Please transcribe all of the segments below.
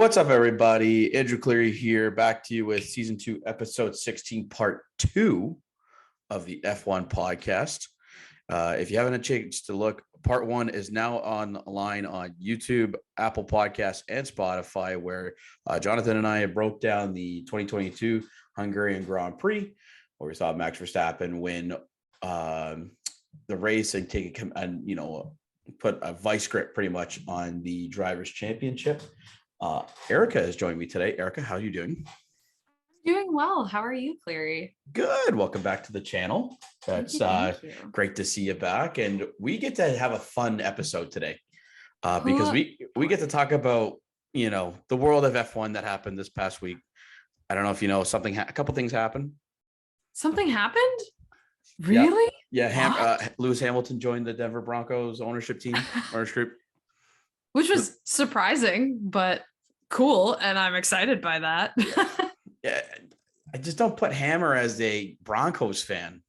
What's up, everybody? Andrew Cleary here, back to you with season 2, episode 16, part 2 of the F1 podcast. If you haven't had a chance to look, part 1 is now online on YouTube, Apple Podcasts, and Spotify, where Jonathan and I broke down the 2022 Hungarian Grand Prix, where we saw Max Verstappen win the race and take it and put a vice grip pretty much on the Drivers' Championship. Erica has joined me today. Erica, how are you doing? Doing well. How are you, Cleary? Good. Welcome back to the channel. That's Thank you. Great to see you back. And we get to have a fun episode today because we get to talk about, the world of F1 that happened this past week. I don't know if you know something, a couple things happened. Something happened? Really? Yeah. Lewis Hamilton joined the Denver Broncos ownership group. Which was surprising, but cool. And I'm excited by that. Yeah. I just don't put Hammer as a Broncos fan,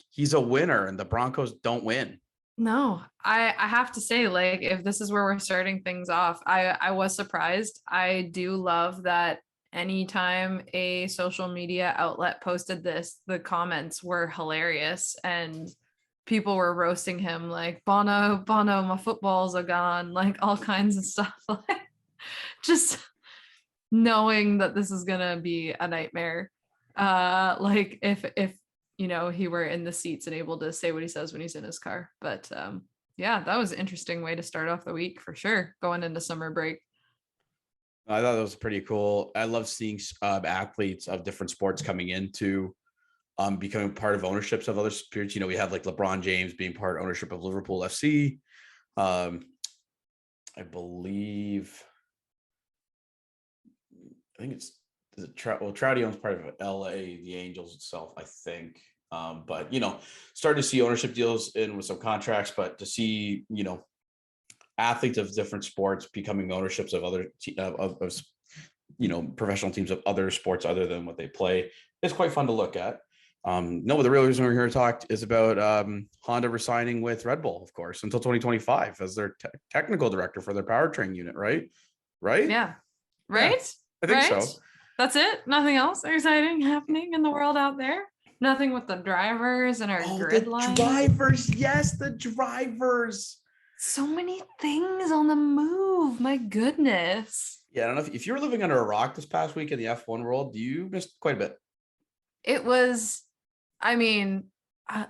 he's a winner and the Broncos don't win. No, I have to say, if this is where we're starting things off, I was surprised. I do love that anytime a social media outlet posted this, the comments were hilarious and people were roasting him like, Bono, my footballs are gone, all kinds of stuff. Just knowing that this is gonna be a nightmare. If he were in the seats and able to say what he says when he's in his car. But that was an interesting way to start off the week for sure, going into summer break. I thought that was pretty cool. I love seeing athletes of different sports coming into becoming part of ownerships of other sports. We have like LeBron James being part of ownership of Liverpool FC. I think Trouty owns part of LA, the Angels itself, I think. But starting to see ownership deals in with some contracts, but to see athletes of different sports becoming ownerships of other professional teams of other sports other than what they play is quite fun to look at. The real reason we're here to talk is about Honda resigning with Red Bull, of course, until 2025 as their technical director for their powertrain unit, right? Yeah. Right? Yeah, I think so. That's it? Nothing else exciting happening in the world out there? Nothing with the drivers and our grid line? Yes, the drivers. So many things on the move. My goodness. Yeah, I don't know if you were living under a rock this past week in the F1 world. You missed quite a bit. It was,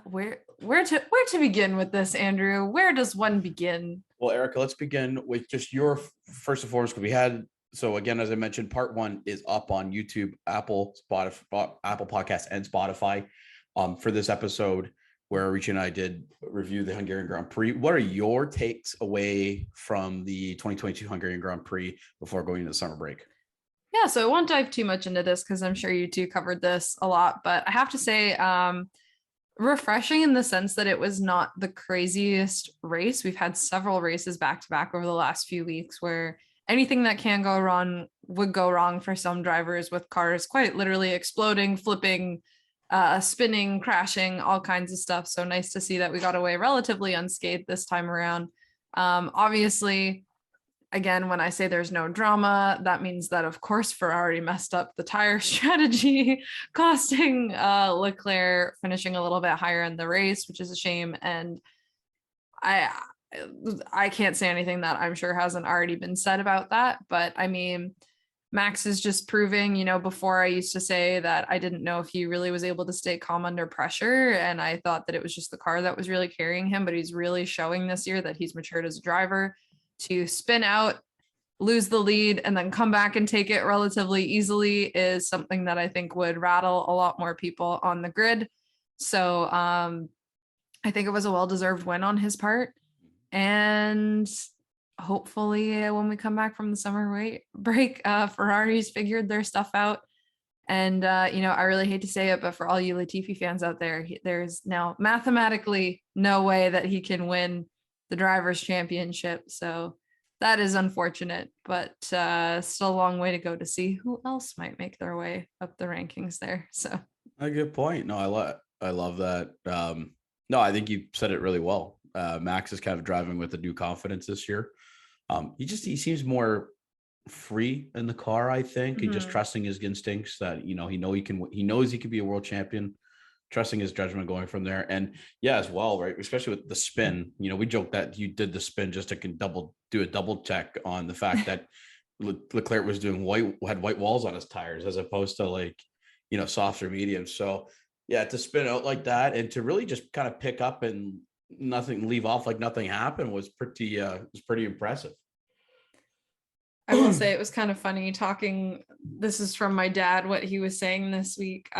where to begin with this, Andrew? Where does one begin? Well, Erica, let's begin with just your first and foremost, because so again, as I mentioned, part 1 is up on YouTube, Apple Podcasts, and Spotify for this episode where Richie and I did review the Hungarian Grand Prix. What are your takes away from the 2022 Hungarian Grand Prix before going into the summer break? Yeah, so I won't dive too much into this because I'm sure you two covered this a lot, but I have to say, refreshing in the sense that it was not the craziest race. We've had several races back to back over the last few weeks where anything that can go wrong would go wrong for some drivers, with cars quite literally exploding, flipping, spinning, crashing, all kinds of stuff. So nice to see that we got away relatively unscathed this time around. Obviously, again, when I say there's no drama, that means that, of course, Ferrari messed up the tire strategy, costing Leclerc finishing a little bit higher in the race, which is a shame. And I can't say anything that I'm sure hasn't already been said about that. But Max is just proving, before I used to say that I didn't know if he really was able to stay calm under pressure. And I thought that it was just the car that was really carrying him. But he's really showing this year that he's matured as a driver. To spin out, lose the lead, and then come back and take it relatively easily is something that I think would rattle a lot more people on the grid. So I think it was a well-deserved win on his part. And hopefully when we come back from the summer break, Ferrari's figured their stuff out. And, I really hate to say it, but for all you Latifi fans out there, there's now mathematically no way that he can win the Drivers' Championship. So that is unfortunate, but still a long way to go to see who else might make their way up the rankings there. So a good point. No, I love that. No, I think you said it really well. Max is kind of driving with a new confidence this year. He seems more free in the car, I think, and just trusting his instincts that, he knows he can be a world champion, trusting his judgment going from there. And yeah, as well, right? Especially with the spin, we joked that you did the spin just to do a double check on the fact that Leclerc was had white walls on his tires as opposed to like, soft or medium. So yeah, to spin out like that and to really just kind of pick up and leave off like nothing happened was pretty impressive. I will say it was kind of funny talking. This is from my dad. What he was saying this week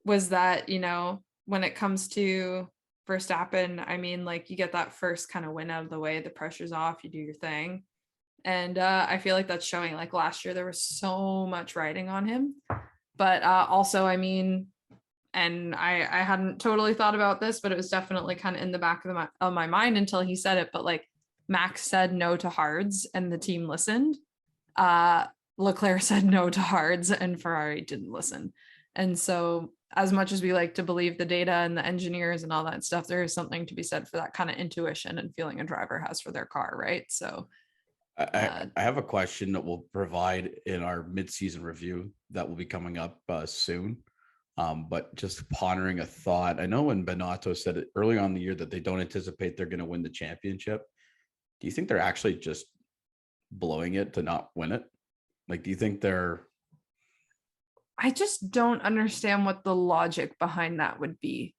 was that, when it comes to Verstappen, I mean, like, you get that first kind of win out of the way, the pressure's off, you do your thing. And I feel like that's showing. Like last year, there was so much riding on him. But also, I mean, and I hadn't totally thought about this, but it was definitely kind of in the back of my mind until he said it. But like, Max said no to hards and the team listened. Leclerc said no to hards and Ferrari didn't listen. And so as much as we like to believe the data and the engineers and all that stuff, there is something to be said for that kind of intuition and feeling a driver has for their car, right? So I have a question that we'll provide in our mid-season review that will be coming up soon. But just pondering a thought. I know when Binotto said it early on in the year that they don't anticipate they're going to win the championship. Do you think they're actually just blowing it to not win it? Like, do you think I just don't understand what the logic behind that would be.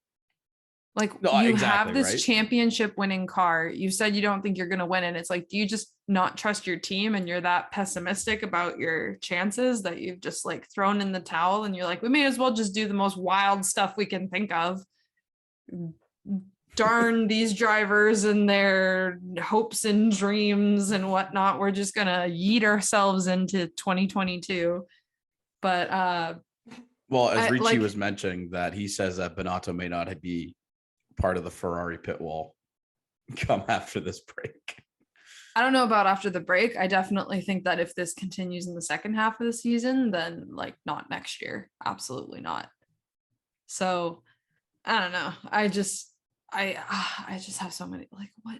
Like, no, you exactly, have this right? championship winning car. You said you don't think you're going to win. And it's like, do you just not trust your team and you're that pessimistic about your chances that you've just like thrown in the towel and you're like, we may as well just do the most wild stuff we can think of. Darn these drivers and their hopes and dreams and whatnot. We're just going to yeet ourselves into 2022. But well, as Ricci was mentioning, that he says that Binotto may not be part of the Ferrari pit wall come after this break. I don't know about after the break. I definitely think that if this continues in the second half of the season, then like not next year. Absolutely not. So I don't know. I just have so many, like, what?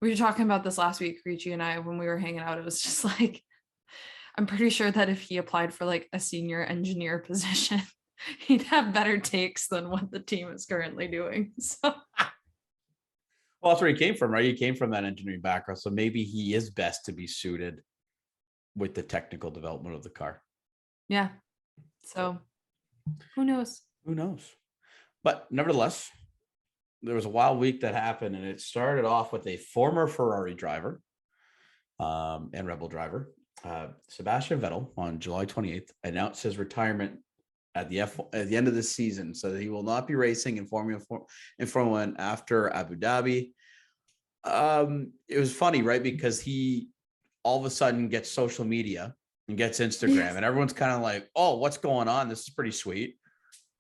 We were talking about this last week, Ricci and I, when we were hanging out. It was just like, I'm pretty sure that if he applied for like a senior engineer position, he'd have better takes than what the team is currently doing. So, well, that's where he came from, right? He came from that engineering background, so maybe he is best to be suited with the technical development of the car. Yeah. So, who knows? Who knows? But nevertheless, there was a wild week that happened, and it started off with a former Ferrari driver and Rebel driver, Sebastian Vettel, on July 28th, announced his retirement at the end of the season, so that he will not be racing in Formula 1 after Abu Dhabi. It was funny, right? Because he all of a sudden gets social media and gets Instagram, and everyone's kind of like, "Oh, what's going on? This is pretty sweet."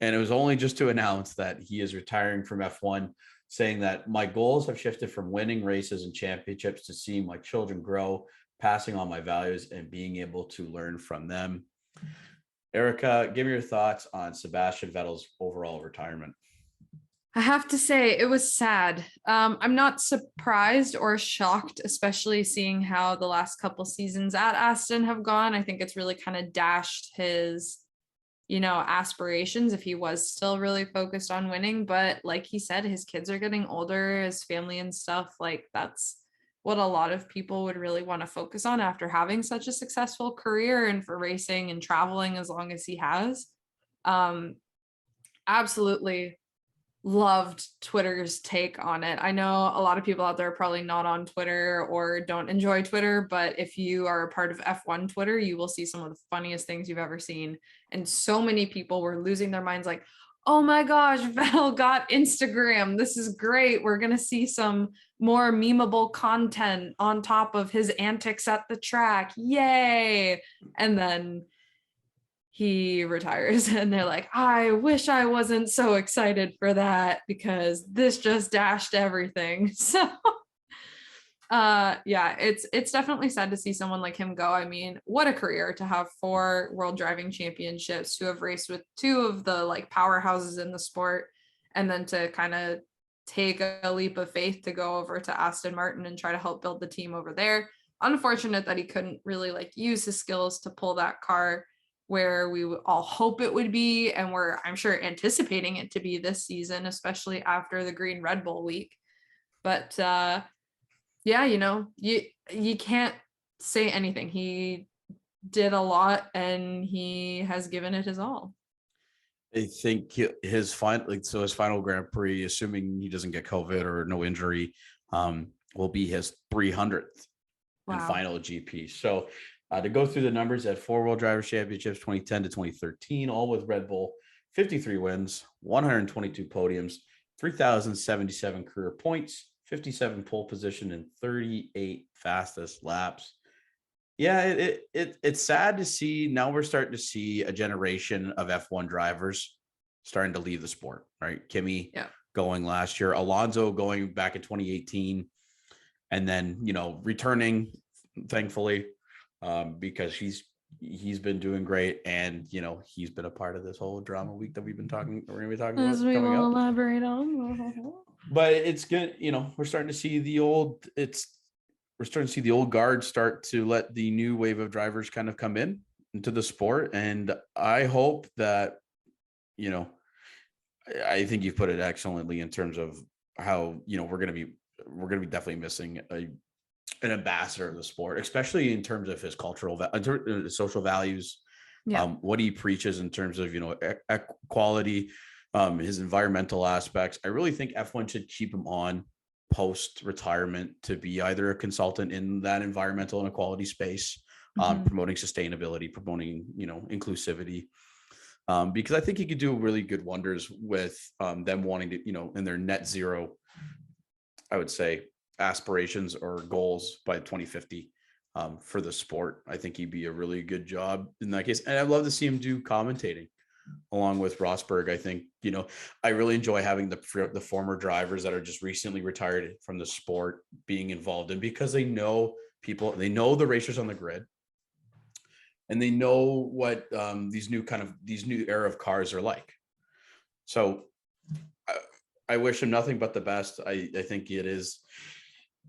And it was only just to announce that he is retiring from F1, saying that my goals have shifted from winning races and championships to seeing my children grow, passing on my values, and being able to learn from them. Erica, give me your thoughts on Sebastian Vettel's overall retirement. I have to say it was sad. I'm not surprised or shocked, especially seeing how the last couple seasons at Aston have gone. I think it's really kind of dashed his, aspirations if he was still really focused on winning. But like he said, his kids are getting older, his family and stuff. Like, that's what a lot of people would really want to focus on after having such a successful career and for racing and traveling as long as he has. Absolutely loved Twitter's take on it. I know a lot of people out there are probably not on Twitter or don't enjoy Twitter, but if you are a part of F1 Twitter, you will see some of the funniest things you've ever seen. And so many people were losing their minds like, oh my gosh, Vettel got Instagram. This is great. We're going to see some more memeable content on top of his antics at the track. Yay. And then he retires and they're like, I wish I wasn't so excited for that because this just dashed everything. So yeah, it's definitely sad to see someone like him go. I mean, what a career to have 4 world driving championships, to have raced with 2 of the like powerhouses in the sport, and then to kind of take a leap of faith to go over to Aston Martin and try to help build the team over there. unfortunate that he couldn't really like use his skills to pull that car where we all hope it would be, and we're, I'm sure, anticipating it to be this season, especially after the Green Red Bull week. But yeah, you can't say anything. He did a lot and he has given it his all. I think his final Grand Prix, assuming he doesn't get COVID or no injury, will be his 300th and final GP. So to go through the numbers at four-wheel driver championships 2010 to 2013, all with Red Bull, 53 wins, 122 podiums, 3,077 career points, 57 pole position, and 38 fastest laps. Yeah, it's sad to see. Now we're starting to see a generation of F1 drivers starting to leave the sport, right? Kimi going last year, Alonso going back in 2018, and then, returning, thankfully, because he's been doing great, and he's been a part of this whole drama week that we're going to be talking about. As we will elaborate on. But it's good, we're starting to see the old guard start to let the new wave of drivers kind of come into the sport. And I hope that, I think you've put it excellently in terms of how, we're going to be definitely missing an ambassador of the sport, especially in terms of his social values. What he preaches in terms of, equality, his environmental aspects. I really think F1 should keep him on post-retirement to be either a consultant in that environmental and equality space, promoting sustainability, promoting, inclusivity, because I think he could do really good wonders with them wanting to, in their net zero, I would say, aspirations or goals by 2050 for the sport. I think he'd be a really good job in that case. And I'd love to see him do commentating along with Rosberg. I think, I really enjoy having the former drivers that are just recently retired from the sport being involved in, because they know people, they know the racers on the grid, and they know what these new era of cars are like. So I wish him nothing but the best. I think it is,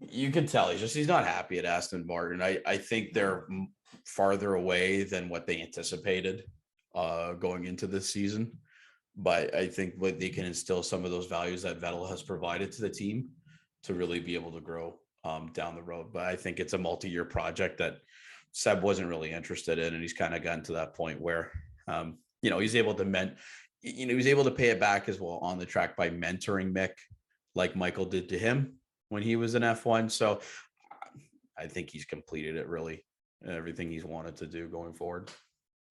you can tell he's not happy at Aston Martin. I think they're farther away than what they anticipated going into this season. But I think what they can instill some of those values that Vettel has provided to the team to really be able to grow down the road. But I think it's a multi-year project that Seb wasn't really interested in, and he's kind of gotten to that point where he's able to he's able to pay it back as well on the track by mentoring Mick, like Michael did to him when he was in F1. So I think he's completed it, really, everything he's wanted to do going forward.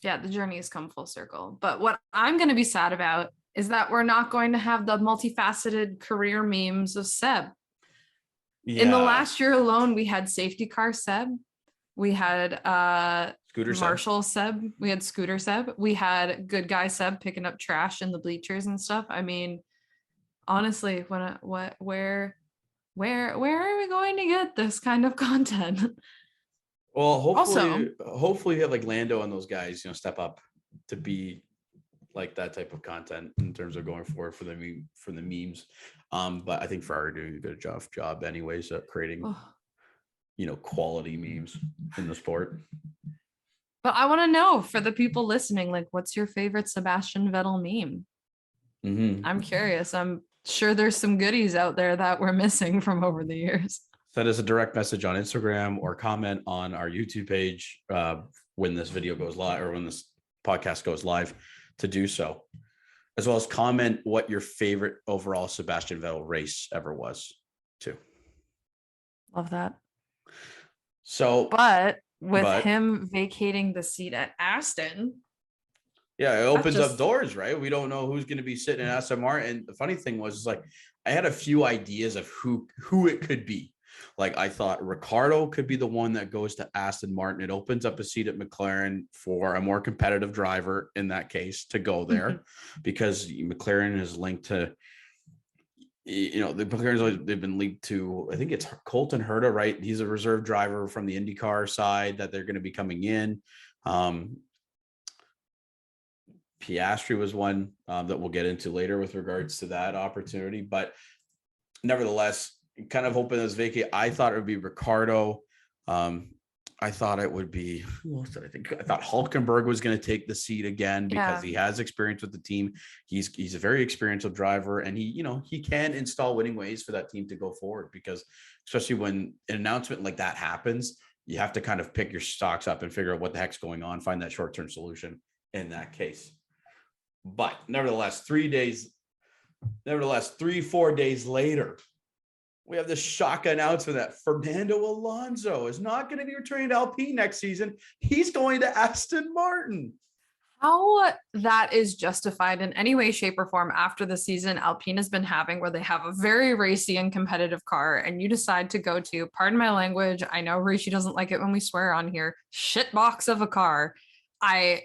Yeah, the journey has come full circle. But what I'm going to be sad about is that we're not going to have the multifaceted career memes of Seb. Yeah. In the last year alone, we had safety car Seb. We had Scooter Marshall Seb. We had Scooter Seb. We had good guy Seb picking up trash in the bleachers and stuff. I mean, honestly, where are we going to get this kind of content? Well, hopefully you have like Lando and those guys, step up to be like that type of content in terms of going forward for the memes. But I think Ferrari doing a good job anyways at creating, quality memes in the sport. But I want to know, for the people listening, like, what's your favorite Sebastian Vettel meme? Mm-hmm. I'm curious. I'm sure there's some goodies out there that we're missing from over the years. Send us a direct message on Instagram or comment on our YouTube page when this video goes live, or when this podcast goes live, to do so, as well as comment what your favorite overall Sebastian Vettel race ever was too. Love that. So, but him vacating the seat at Aston. Yeah, it opens up doors, right? We don't know who's going to be sitting in Aston Martin. The funny thing was, like, I had a few ideas of who it could be. Like, I thought Ricardo could be the one that goes to Aston Martin. It opens up a seat at McLaren for a more competitive driver in that case to go there, because McLaren is linked to, the McLaren's they've been linked to, I think it's Colton Herta, right? He's a reserve driver from the IndyCar side that they're going to be coming in. Piastri was one that we'll get into later with regards to that opportunity. But nevertheless, kind of hoping this vacate. I thought it would be Ricardo, I thought it would be, who else did I think? I thought Hulkenberg was going to take the seat again because he has experience with the team. He's a very experienced driver, and he can install winning ways for that team to go forward, because especially when an announcement like that happens, you have to kind of pick your stocks up and figure out what the heck's going on, find that short-term solution in that case. But nevertheless, 3-4 days later, we have this shock announcement that Fernando Alonso is not going to be returning to Alpine next season. He's going to Aston Martin. How that is justified in any way, shape, or form after the season Alpine has been having, where they have a very racy and competitive car, and you decide to go to, pardon my language, I know Rishi doesn't like it when we swear on here, shitbox of a car. I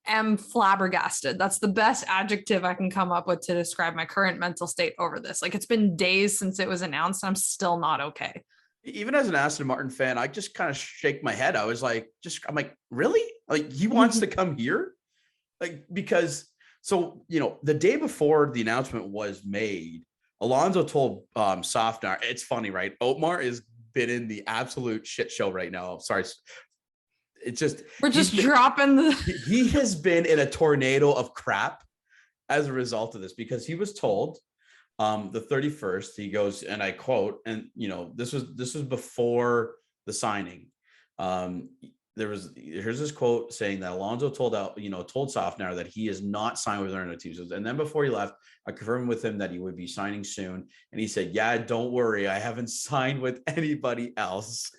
am flabbergasted. That's the best adjective I can come up with to describe my current mental state over this. Like, it's been days since it was announced, and I'm still not okay. Even as an Aston Martin fan, I just kind of shake my head. I'm like, really? Like, he wants to come here? Like, because the day before the announcement was made, Alonso told Sofnar, it's funny, right? Otmar has been in the absolute shit show right now. Sorry. It's just, he has been in a tornado of crap as a result of this, because he was told the 31st, he goes, and I quote, and this was before the signing. Here's this quote saying that Alonso told Sofnar that he is not signed with Renault teams. And then before he left, I confirmed with him that he would be signing soon. And he said, yeah, don't worry, I haven't signed with anybody else,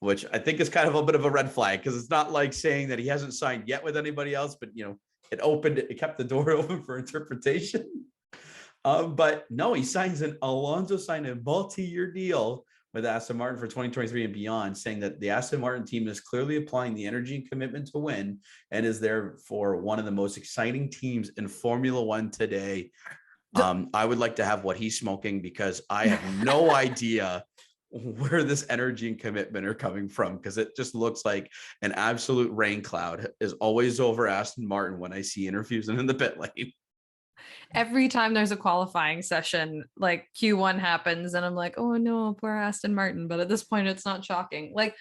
which I think is kind of a bit of a red flag, because it's not like saying that he hasn't signed yet with anybody else, but it kept the door open for interpretation. But no, Alonso signed a multi-year deal with Aston Martin for 2023 and beyond, saying that the Aston Martin team is clearly applying the energy and commitment to win, and is therefore one of the most exciting teams in Formula One today. I would like to have what he's smoking, because I have no idea where this energy and commitment are coming from, because it just looks like an absolute rain cloud is always over Aston Martin when I see interviews and in the pit lane. Every time there's a qualifying session, like Q1 happens, and I'm like, oh no, poor Aston Martin. But at this point, it's not shocking. Like,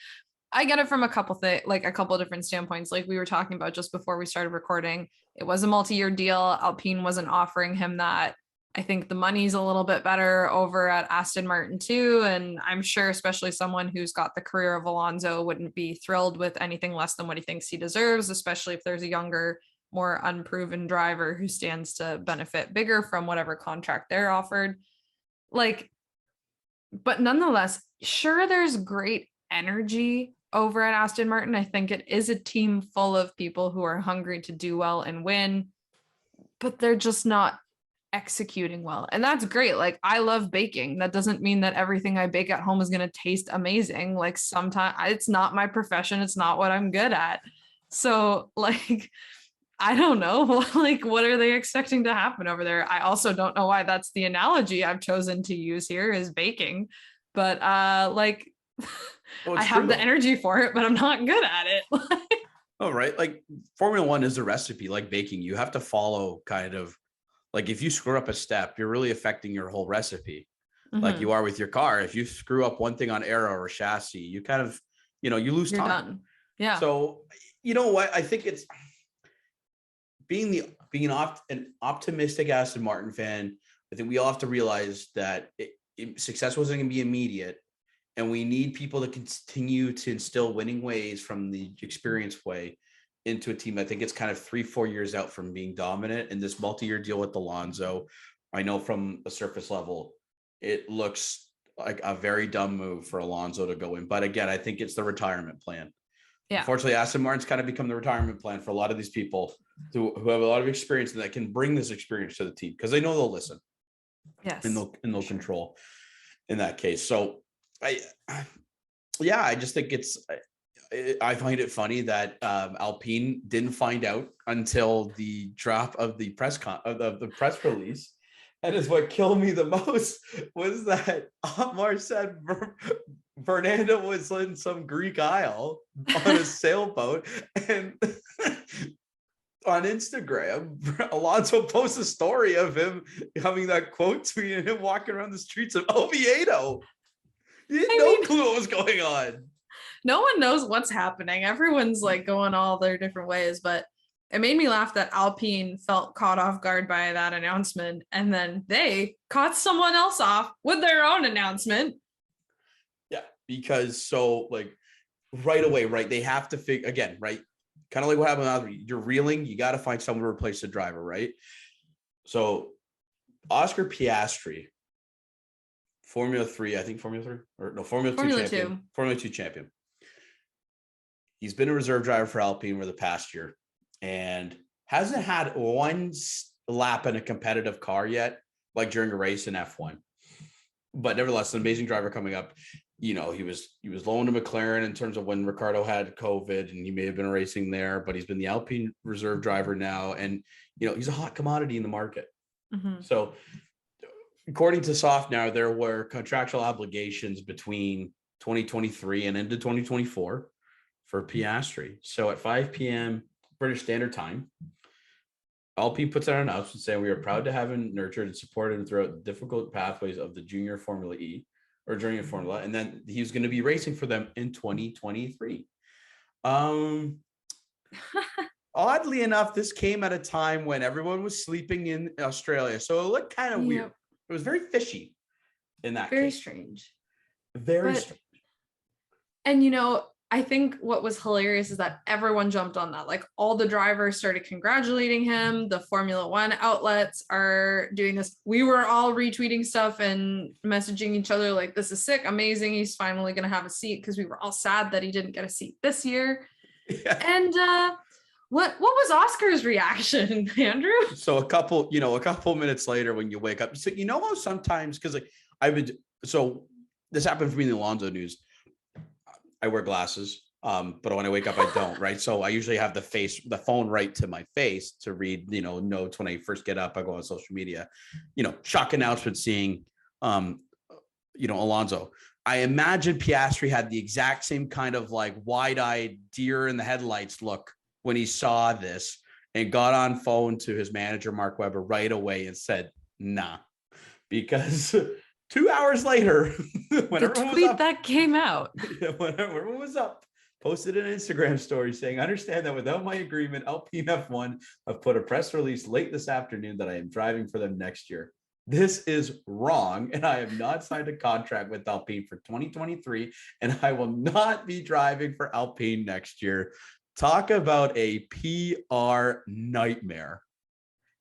I get it from a couple different standpoints. Like we were talking about just before we started recording, it was a multi-year deal. Alpine wasn't offering him that. I think the money's a little bit better over at Aston Martin too. And I'm sure especially someone who's got the career of Alonso wouldn't be thrilled with anything less than what he thinks he deserves, especially if there's a younger, more unproven driver who stands to benefit bigger from whatever contract they're offered. Like, but nonetheless, sure, there's great energy over at Aston Martin. I think it is a team full of people who are hungry to do well and win, but they're just not executing well. And that's great. Like, I love baking. That doesn't mean that everything I bake at home is going to taste amazing. Like, sometimes it's not my profession. It's not what I'm good at. So like, I don't know, like, what are they expecting to happen over there? I also don't know why that's the analogy I've chosen to use here, is baking, but like, well, I have the energy for it, but I'm not good at it. Oh, right. Like, Formula One is a recipe like baking. You have to follow kind of, like, if you screw up a step, you're really affecting your whole recipe. Mm-hmm. Like you are with your car. If you screw up one thing on aero or chassis, you kind of, you lose time. Done. Yeah. So, you know what? I think it's being an optimistic Aston Martin fan. I think we all have to realize that success wasn't going to be immediate, and we need people to continue to instill winning ways from the experienced way into a team. I think it's kind of 3-4 years out from being dominant, and this multi-year deal with Alonso, I know from a surface level, it looks like a very dumb move for Alonso to go in. But again, I think it's the retirement plan. Yeah. Unfortunately, Aston Martin's kind of become the retirement plan for a lot of these people who have a lot of experience and that can bring this experience to the team, because they know they'll listen. Yes. And they'll control in that case. So I just think I find it funny that Alpine didn't find out until the drop of the press release. And is what killed me the most was that Otmar said Fernando was in some Greek isle on a sailboat, and on Instagram, Alonso posts a story of him having that quote tweet and him walking around the streets of Oviedo. He had no clue what was going on. no one knows what's happening. Everyone's like going all their different ways, but it made me laugh that Alpine felt caught off guard by that announcement, and then they caught someone else off with their own announcement. Yeah, because so like right away, right? They have to figure again, right? Kind of like what happened. You're reeling. You got to find someone to replace the driver, right? So Oscar Piastri, Formula 3, I think Formula 3 or no Formula 2 champion, 2. Formula 2 champion. He's been a reserve driver for Alpine for the past year and hasn't had one lap in a competitive car yet, like during a race in F1. But nevertheless, an amazing driver coming up. You know, he was loaned to McLaren in terms of when Ricardo had COVID, and he may have been racing there, but he's been the Alpine reserve driver now, and you know he's a hot commodity in the market. Mm-hmm. So, according to Soft now, there were contractual obligations between 2023 and into 2024 for Piastri. So at 5 p.m. British Standard Time, Alpine puts out an announcement saying we are proud to have him nurtured and supported him throughout the difficult pathways of the junior Formula E or junior Formula, and then he's going to be racing for them in 2023. Oddly enough, this came at a time when everyone was sleeping in Australia, so it looked kind of weird. It was very fishy in that very case. Strange. Very strange. And you know, I think what was hilarious is that everyone jumped on that. Like all the drivers started congratulating him. The Formula One outlets are doing this. We were all retweeting stuff and messaging each other like, this is sick, amazing. He's finally going to have a seat, because we were all sad that he didn't get a seat this year. Yeah. And what was Oscar's reaction, Andrew? So a couple minutes later when you wake up, so you know how sometimes, because like so this happened for me in the Alonso news. I wear glasses, but when I wake up, I don't, right? So I usually have the phone right to my face to read, notes when I first get up. I go on social media, shock announcement seeing, Alonso. I imagine Piastri had the exact same kind of like wide-eyed deer in the headlights look when he saw this and got on phone to his manager, Mark Webber, right away and said, nah, because 2 hours later, when the tweet that came out, when everyone was up, posted an Instagram story saying, understand that without my agreement, Alpine F1 have put a press release late this afternoon that I am driving for them next year. This is wrong, and I have not signed a contract with Alpine for 2023, and I will not be driving for Alpine next year. Talk about a PR nightmare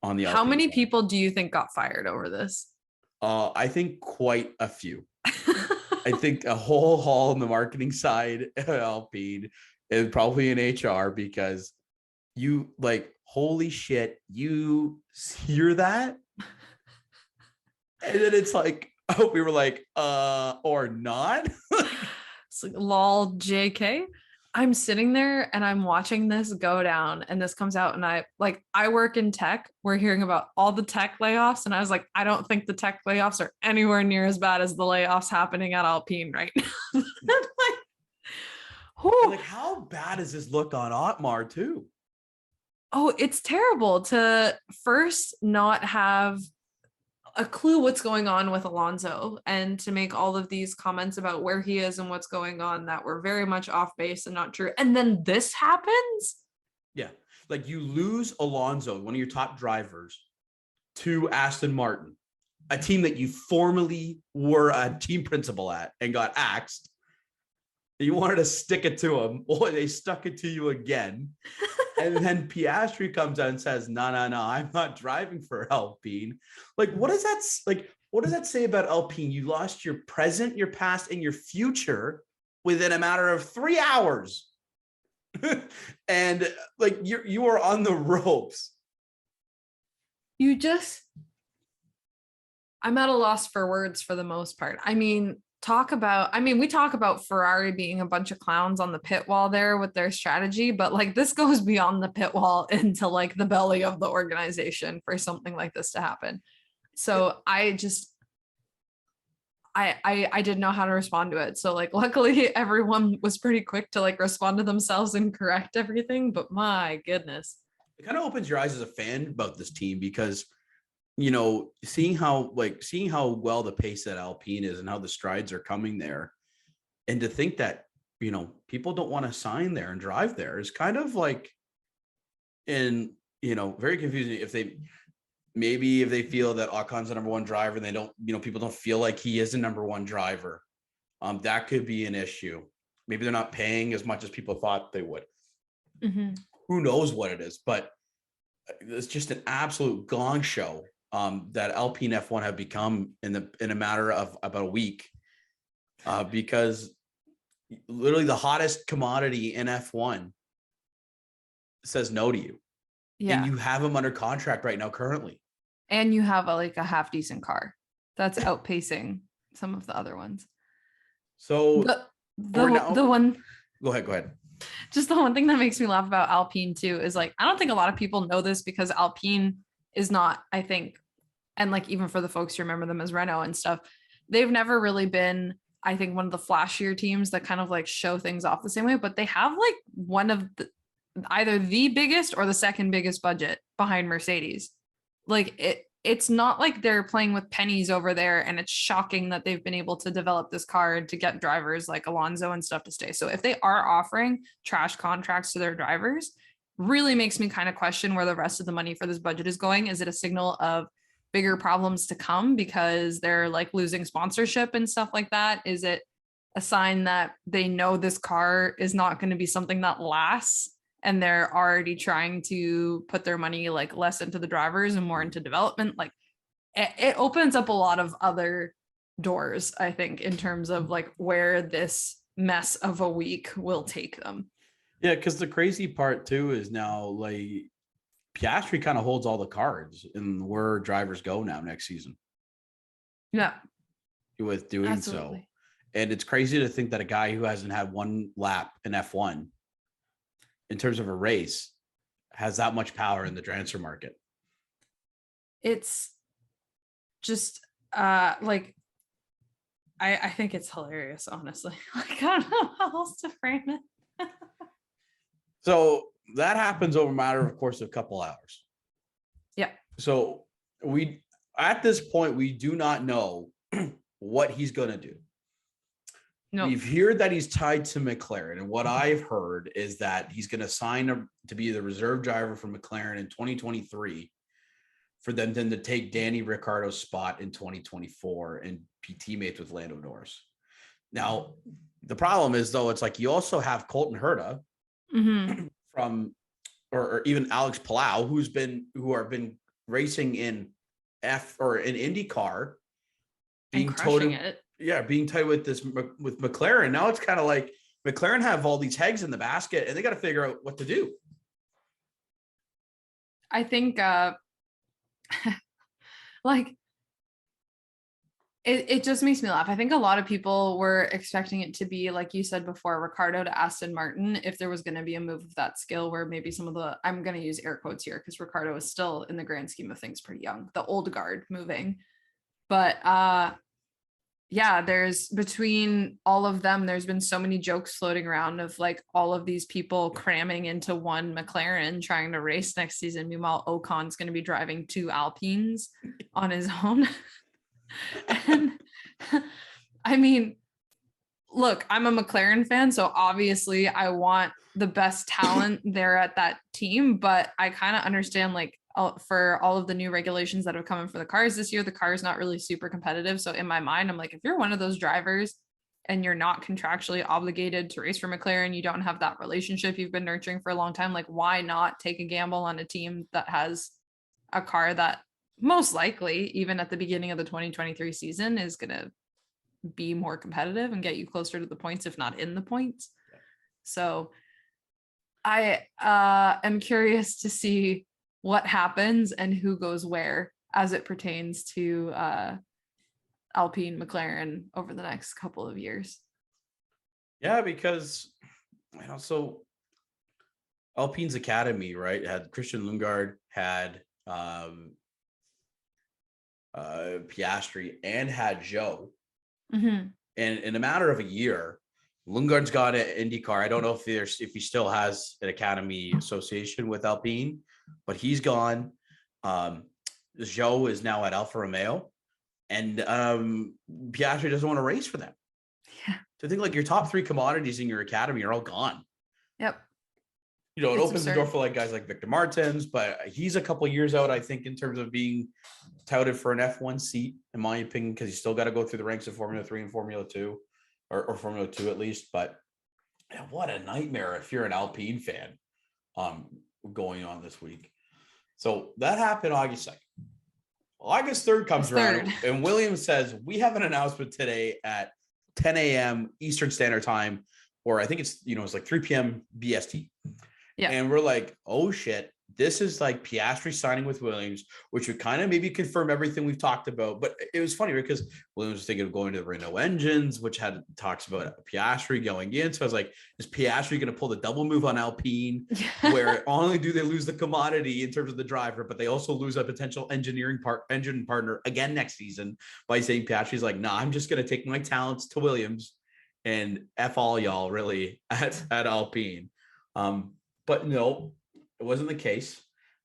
on the Alpine. How many people do you think got fired over this? I think quite a few. I think a whole haul on the marketing side at Alpine and probably in HR, because you like, holy shit, you hear that? And then it's like, oh, we were like, or not. It's like, lol, JK. I'm sitting there and I'm watching this go down, and this comes out, and I work in tech. We're hearing about all the tech layoffs, and I was like, I don't think the tech layoffs are anywhere near as bad as the layoffs happening at Alpine right now. Like, how bad does this look on Otmar too? Oh, it's terrible to first not have a clue what's going on with Alonso, and to make all of these comments about where he is and what's going on that were very much off base and not true. And then this happens. Yeah. Like, you lose Alonso, one of your top drivers, to Aston Martin, a team that you formerly were a team principal at and got axed. You wanted to stick it to them. Boy, they stuck it to you again. And then Piastri comes out and says, no, I'm not driving for Alpine. Like, what does that say about Alpine? You lost your present, your past, and your future within a matter of 3 hours. And like, you are on the ropes. I'm at a loss for words for the most part. I mean, we talk about Ferrari being a bunch of clowns on the pit wall there with their strategy, but like, this goes beyond the pit wall into like the belly of the organization for something like this to happen. So I didn't know how to respond to it. So like, luckily everyone was pretty quick to like respond to themselves and correct everything, but my goodness. It kind of opens your eyes as a fan about this team, because seeing how well the pace that Alpine is and how the strides are coming there, and to think that people don't want to sign there and drive there is kind of like very confusing. If they feel that Ocon's the number one driver and they don't, people don't feel like he is the number one driver, that could be an issue. Maybe they're not paying as much as people thought they would. Mm-hmm. Who knows what it is, but it's just an absolute gong show that Alpine F1 have become in a matter of about a week, because literally the hottest commodity in F1 says no to you. Yeah. And you have them under contract right now currently. And you have a half decent car that's outpacing some of the other ones. So the one. Go ahead. Just the one thing that makes me laugh about Alpine too is I don't think a lot of people know this, because Alpine is not, I think, and even for the folks who remember them as Renault and stuff, they've never really been, I think, one of the flashier teams that kind of show things off the same way, but they have one of either the biggest or the second biggest budget behind Mercedes. It's not like they're playing with pennies over there, and it's shocking that they've been able to develop this car to get drivers like Alonso and stuff to stay. So if they are offering trash contracts to their drivers, really makes me kind of question where the rest of the money for this budget is going. Is it a signal of bigger problems to come because they're losing sponsorship and stuff like that? Is it a sign that they know this car is not going to be something that lasts, and they're already trying to put their money less into the drivers and more into development? It opens up a lot of other doors, I think, in terms of where this mess of a week will take them. Yeah, because the crazy part too is now Piastri kind of holds all the cards in where drivers go now next season. Yeah. With doing Absolutely. So. And it's crazy to think that a guy who hasn't had one lap in F1 in terms of a race has that much power in the transfer market. It's just I think it's hilarious, honestly. I don't know how else to frame it. So that happens over a matter of course of a couple hours. Yeah. So at this point we do not know what he's going to do. No. We've heard that he's tied to McLaren, and what I've heard is that he's going to sign to be the reserve driver for McLaren in 2023 for them then to take Danny Ricciardo's spot in 2024 and be teammates with Lando Norris. Now, the problem is though, it's you also have Colton Herta from, or even Alex Palau, who have been racing in IndyCar, being crushing it. Yeah, being tied with McLaren. Now it's kind of McLaren have all these eggs in the basket, and they got to figure out what to do. I think it just makes me laugh. I think a lot of people were expecting it to be, like you said before, Ricciardo to Aston Martin, if there was going to be a move of that skill, where maybe some of the, I'm going to use air quotes here because Ricciardo is still in the grand scheme of things pretty young, the old guard moving. But yeah, there's between all of them, there's been so many jokes floating around of all of these people cramming into one McLaren trying to race next season. Meanwhile, Ocon's going to be driving 2 Alpines on his own. And I mean, look, I'm a McLaren fan, so obviously I want the best talent there at that team, but I kind of understand for all of the new regulations that have come in for the cars this year, the car is not really super competitive. So in my mind, I'm if you're one of those drivers and you're not contractually obligated to race for McLaren, you don't have that relationship you've been nurturing for a long time, why not take a gamble on a team that has a car that most likely, even at the beginning of the 2023 season, is going to be more competitive and get you closer to the points, if not in the points. So I am curious to see what happens and who goes where as it pertains to Alpine McLaren over the next couple of years. Yeah, because so Alpine's academy, right, had Christian Lundgaard, had Piastri, and had Joe. And in a matter of a year, Lundgaard's got an IndyCar. I don't know if he still has an academy association with Alpine, but he's gone. Joe is now at Alfa Romeo, and Piastri doesn't want to race for them. To think like your top 3 commodities in your academy are all gone. Yep. It It's opens the door absurd. for like guys like Victor Martins, but he's a couple years out, I think, in terms of being touted for an F1 seat, in my opinion, because you still got to go through the ranks of Formula 3 and Formula 2, or Formula 2 at least. But man, what a nightmare if you're an Alpine fan going on this week. So that happened August 2nd. August 3rd comes around, and Williams says, we have an announcement today at 10 a.m. Eastern Standard Time, or I think it's like 3 p.m. BST. Yeah. And we're like, oh shit, this is like Piastri signing with Williams, which would kind of maybe confirm everything we've talked about. But it was funny because Williams was thinking of going to the Renault engines, which had talks about Piastri going in. So I was like, is Piastri going to pull the double move on Alpine, where not only do they lose the commodity in terms of the driver, but they also lose a potential engine partner again next season by saying Piastri's like, nah, I'm just going to take my talents to Williams and F all y'all really at Alpine. But no, it wasn't the case.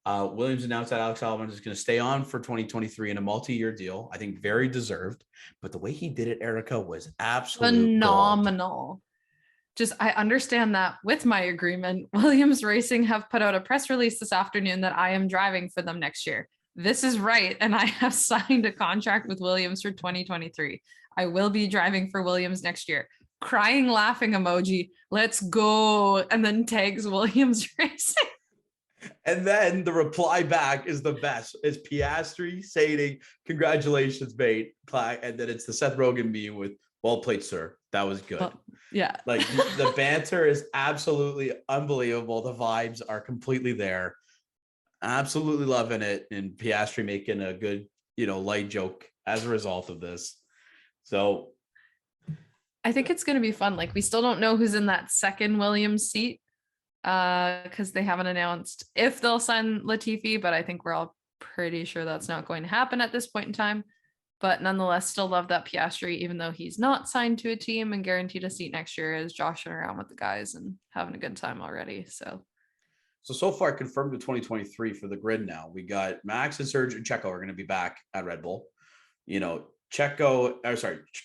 Williams announced that Alex Albon is going to stay on for 2023 in a multi-year deal. I think very deserved. But the way he did it, Erica, was absolutely phenomenal. Just, I understand that with my agreement, Williams Racing have put out a press release this afternoon that I am driving for them next year. This is right. And I have signed a contract with Williams for 2023. I will be driving for Williams next year. Crying, laughing emoji. Let's go. And then tags Williams Racing. And then the reply back is the best. It's Piastri saying, congratulations, mate. And then it's the Seth Rogen meme with, well played, sir. That was good. Well, yeah. Like the banter is absolutely unbelievable. The vibes are completely there. Absolutely loving it. And Piastri making a good, light joke as a result of this. So I think it's going to be fun. Like, we still don't know who's in that second Williams seat because they haven't announced if they'll sign Latifi, but I think we're all pretty sure that's not going to happen at this point in time. But nonetheless, still love that Piastri, even though he's not signed to a team and guaranteed a seat next year, is joshing around with the guys and having a good time already. So far confirmed to 2023 for the grid now. We got Max and Sergio and Checo are going to be back at Red Bull.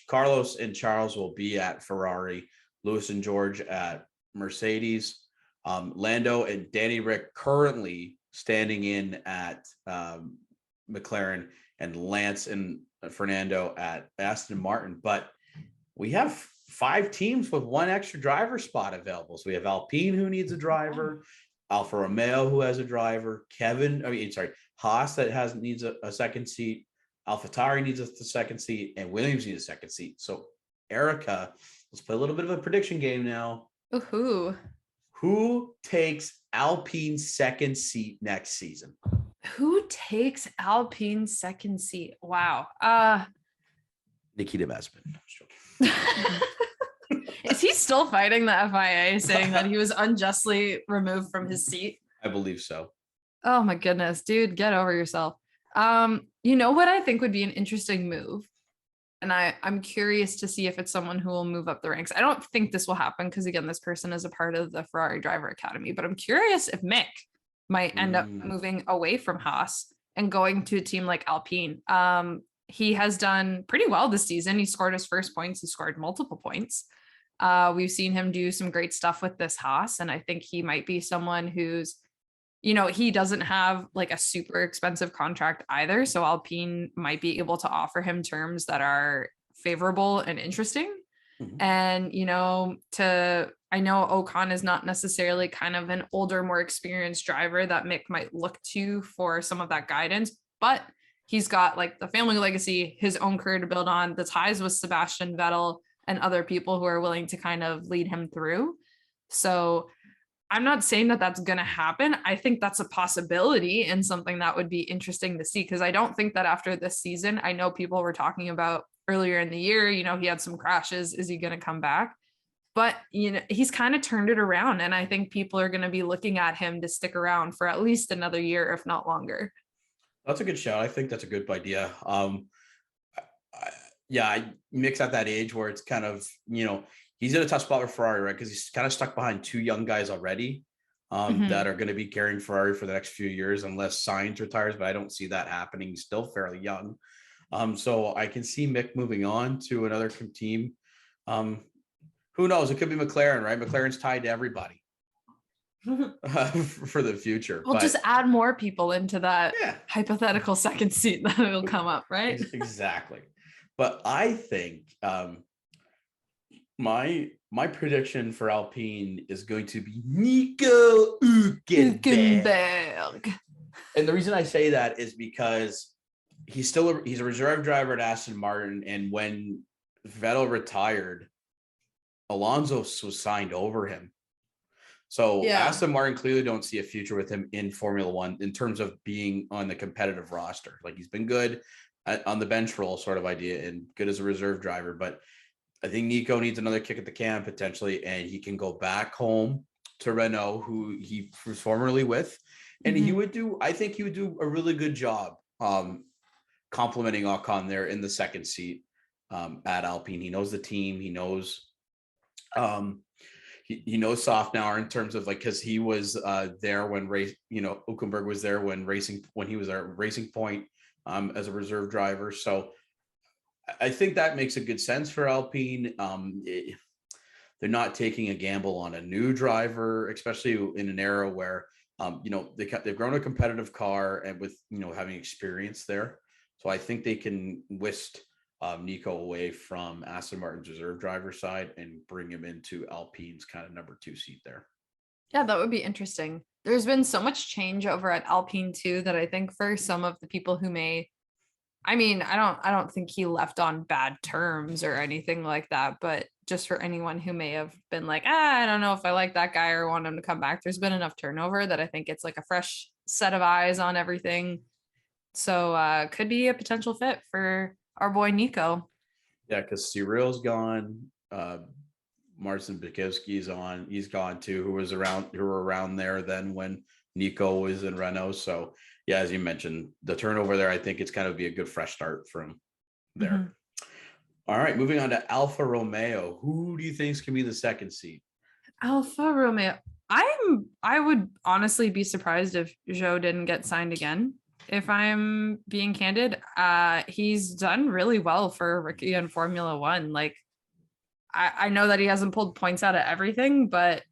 Carlos and Charles will be at Ferrari, Lewis and George at Mercedes, Lando and Danny Rick currently standing in at McLaren, and Lance and Fernando at Aston Martin. But we have 5 teams with 1 extra driver spot available. So we have Alpine, who needs a driver, Alfa Romeo, who has a driver, Haas that needs a second seat, AlphaTauri needs a second seat, and Williams needs a second seat. So, Erica, let's play a little bit of a prediction game now. Ooh. Who takes Alpine's second seat next season? Who takes Alpine's second seat? Wow. Nikita Mazepin. Is he still fighting the FIA, saying that he was unjustly removed from his seat? I believe so. Oh my goodness, dude, get over yourself. You know what I think would be an interesting move? And I'm curious to see if it's someone who will move up the ranks. I don't think this will happen because, again, this person is a part of the Ferrari Driver Academy, but I'm curious if Mick might end up moving away from Haas and going to a team like Alpine. He has done pretty well this season. He scored his first points. He scored multiple points. We've seen him do some great stuff with this Haas, and I think he might be someone who's, he doesn't have like a super expensive contract either. So Alpine might be able to offer him terms that are favorable and interesting. Mm-hmm. And, I know Ocon is not necessarily kind of an older, more experienced driver that Mick might look to for some of that guidance, but he's got like the family legacy, his own career to build on, the ties with Sebastian Vettel and other people who are willing to kind of lead him through. So I'm not saying that that's going to happen. I think that's a possibility and something that would be interesting to see, because I don't think that after this season, I know people were talking about earlier in the year, he had some crashes. Is he going to come back? But, he's kind of turned it around. And I think people are going to be looking at him to stick around for at least another year, if not longer. That's a good shout. I think that's a good idea. Mick's at that age where it's kind of, he's in a tough spot with Ferrari, right? Because he's kind of stuck behind 2 young guys already that are going to be carrying Ferrari for the next few years, unless Sainz retires, but I don't see that happening. He's still fairly young. So I can see Mick moving on to another team. Who knows? It could be McLaren, right? McLaren's tied to everybody for the future. We'll just add more people into that yeah, hypothetical second seat that will come up, right? Exactly. But I think my prediction for Alpine is going to be Nico Hülkenberg. And the reason I say that is because he's a reserve driver at Aston Martin, and when Vettel retired, Alonso was signed over him. So Aston Martin clearly don't see a future with him in Formula One in terms of being on the competitive roster. Like, he's been good on the bench role sort of idea and good as a reserve driver, but I think Nico needs another kick at the can potentially, and he can go back home to Renault, who he was formerly with, and I think he would do a really good job complimenting Ocon there in the second seat at Alpine. He knows the team. He knows he knows Softenauer in terms of, like, because he was there when Hülkenberg was there when he was at Racing Point as a reserve driver. So I think that makes a good sense for Alpine. They're not taking a gamble on a new driver, especially in an era where they've grown a competitive car and with having experience there. So I think they can whisk Nico away from Aston Martin's reserve driver side and bring him into Alpine's kind of number 2 seat there. Yeah, that would be interesting. There's been so much change over at Alpine too that I think for some of the people who I don't think he left on bad terms or anything like that, but just for anyone who may have been like, I don't know if I like that guy or want him to come back, there's been enough turnover that I think it's like a fresh set of eyes on everything. So could be a potential fit for our boy Nico. Yeah, because Cyril's gone. Marcin Bikowski's on. He's gone too, who were around there then when Nico was in Renault. So yeah, as you mentioned, the turnover there, I think it's kind of be a good fresh start from there. All right, moving on to Alfa Romeo. Who do you think is going to be the second seat? Alfa Romeo. I would honestly be surprised if Zhou didn't get signed again. If I'm being candid, he's done really well for a rookie in Formula One. Like, I know that he hasn't pulled points out of everything, but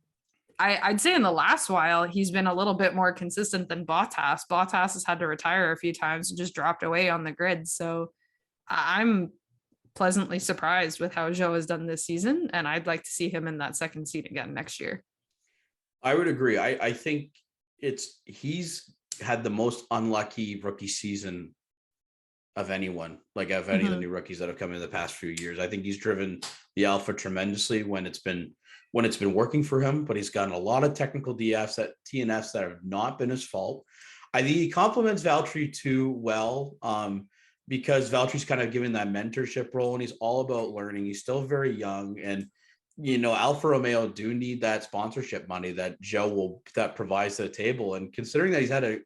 I'd say in the last while, he's been a little bit more consistent than Bottas. Bottas has had to retire a few times and just dropped away on the grid. So I'm pleasantly surprised with how Zhou has done this season, and I'd like to see him in that second seat again next year. I would agree. I think he's had the most unlucky rookie season of anyone, like of any of the new rookies that have come in the past few years. I think he's driven the Alfa tremendously when it's been working for him, but he's gotten a lot of technical TNFs that have not been his fault. I think he compliments Valtteri too well, because Valtteri's kind of given that mentorship role, and he's all about learning. He's still very young, and Alfa Romeo do need that sponsorship money that Joe provides to the table. And considering that he's had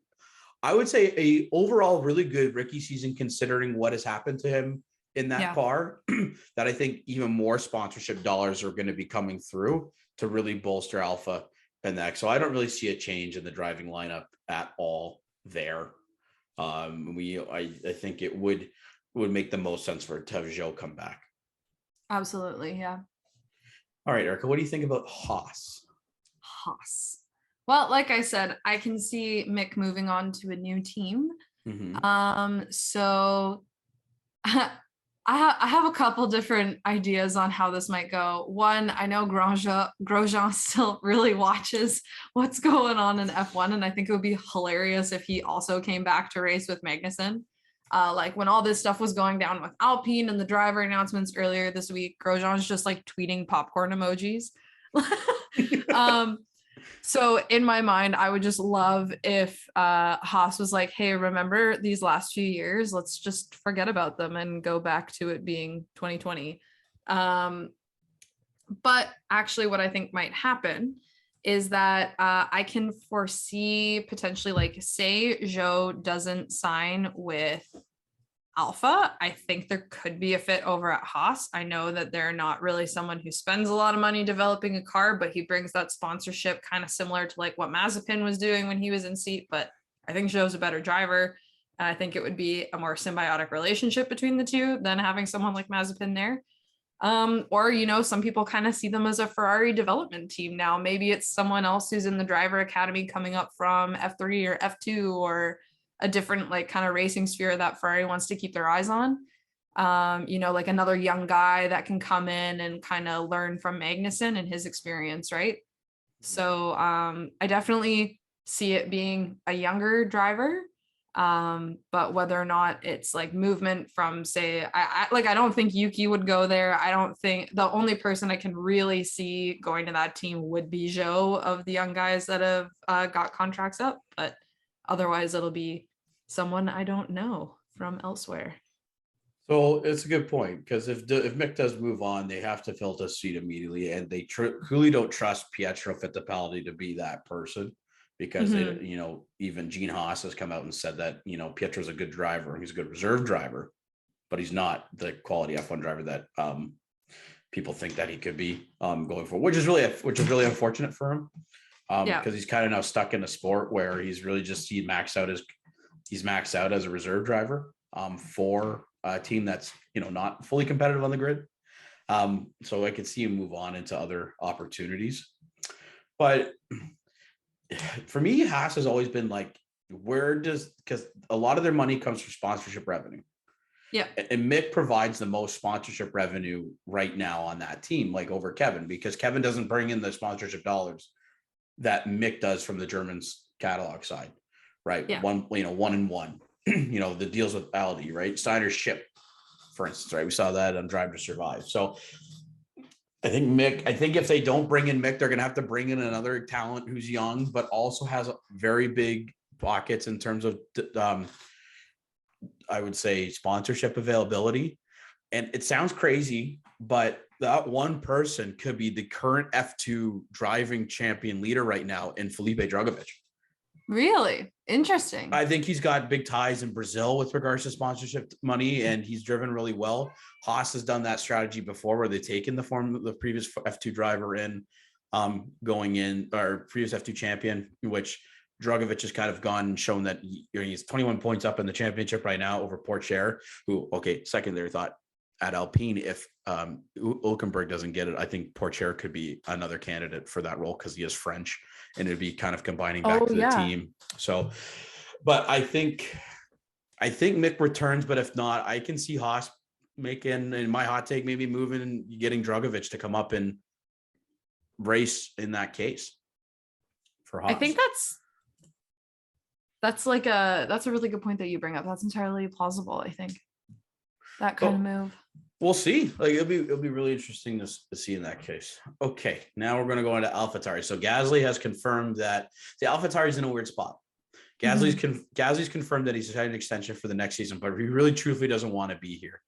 I would say a overall really good rookie season, considering what has happened to him in that car, that I think even more sponsorship dollars are going to be coming through to really bolster Alfa and that. So I don't really see a change in the driving lineup at all there. I think it would make the most sense for to have Joe come back. Absolutely, yeah. All right, Erica, what do you think about Haas? Well, like I said, I can see Mick moving on to a new team. So I have a couple different ideas on how this might go. One, I know Grosjean still really watches what's going on in F1, and I think it would be hilarious if he also came back to race with Magnussen. Like when all this stuff was going down with Alpine and the driver announcements earlier this week, Grosjean's just like tweeting popcorn emojis. So in my mind, I would just love if Haas was like, hey, remember these last few years? Let's just forget about them and go back to it being 2020. But actually what I think might happen is that I can foresee potentially, like, say Zhou doesn't sign with Alpha, I think there could be a fit over at Haas. I know that they're not really someone who spends a lot of money developing a car, but he brings that sponsorship kind of similar to like what Mazepin was doing when he was in seat. But I think Zhou's a better driver. And I think it would be a more symbiotic relationship between the two than having someone like Mazepin there. Or, you know, some people kind of see them as a Ferrari development team now. Maybe it's someone else who's in the driver academy coming up from F3 or F2 or a different like kind of racing sphere that Ferrari wants to keep their eyes on. You know, like another young guy that can come in and kind of learn from Magnussen and his experience, right? So I definitely see it being a younger driver. But whether or not it's like movement from, say, I don't think Yuki would go there. I don't think the only person I can really see going to that team would be Zhou of the young guys that have got contracts up, but otherwise it'll be someone I don't know from elsewhere. So it's a good point, because if Mick does move on, they have to fill the seat immediately, and they truly don't trust Pietro Fittipaldi to be that person, because they, you know, even Gene Haas has come out and said that, you know, Pietro's a good driver, he's a good reserve driver, but he's not the quality F1 driver that people think that he could be going forward, which is really unfortunate for him, because he's kind of now stuck in a sport where he's really just maxed out as a reserve driver for a team that's, you know, not fully competitive on the grid. So I could see him move on into other opportunities, but for me, Haas has always been like, because a lot of their money comes from sponsorship revenue. Yeah. And Mick provides the most sponsorship revenue right now on that team, like over Kevin, because Kevin doesn't bring in the sponsorship dollars that Mick does from the Germans catalog side, right? Yeah. One and one, you know, the deals with Aldi, right? Steiner's ship, for instance, right? We saw that on Drive to Survive. So I think if they don't bring in Mick, they're going to have to bring in another talent who's young, but also has very big pockets in terms of, I would say, sponsorship availability. And it sounds crazy, but that one person could be the current F2 driving champion leader right now in Felipe Drugovich. Really? Interesting. I think he's got big ties in Brazil with regards to sponsorship money, and he's driven really well. Haas has done that strategy before, where they've taken the form of the previous F2 driver in, going in, or previous F2 champion, which Drugovich has kind of gone and shown that he's 21 points up in the championship right now over Porcher, who, okay, secondary thought at Alpine, if Hülkenberg doesn't get it, I think Porcher could be another candidate for that role, because he is French, and it'd be kind of combining back to the team. So, but I think Mick returns, but if not, I can see Haas making, in my hot take, maybe moving and getting Drugovich to come up and race in that case for Haas. I think that's a really good point that you bring up. That's entirely plausible, I think. That kind of move. We'll see. Like it'll be really interesting to see in that case. Okay, now we're going to go into AlphaTauri. So Gasly has confirmed that the AlphaTauri is in a weird spot. Gasly's confirmed that he's signed an extension for the next season, but he really truthfully doesn't want to be here.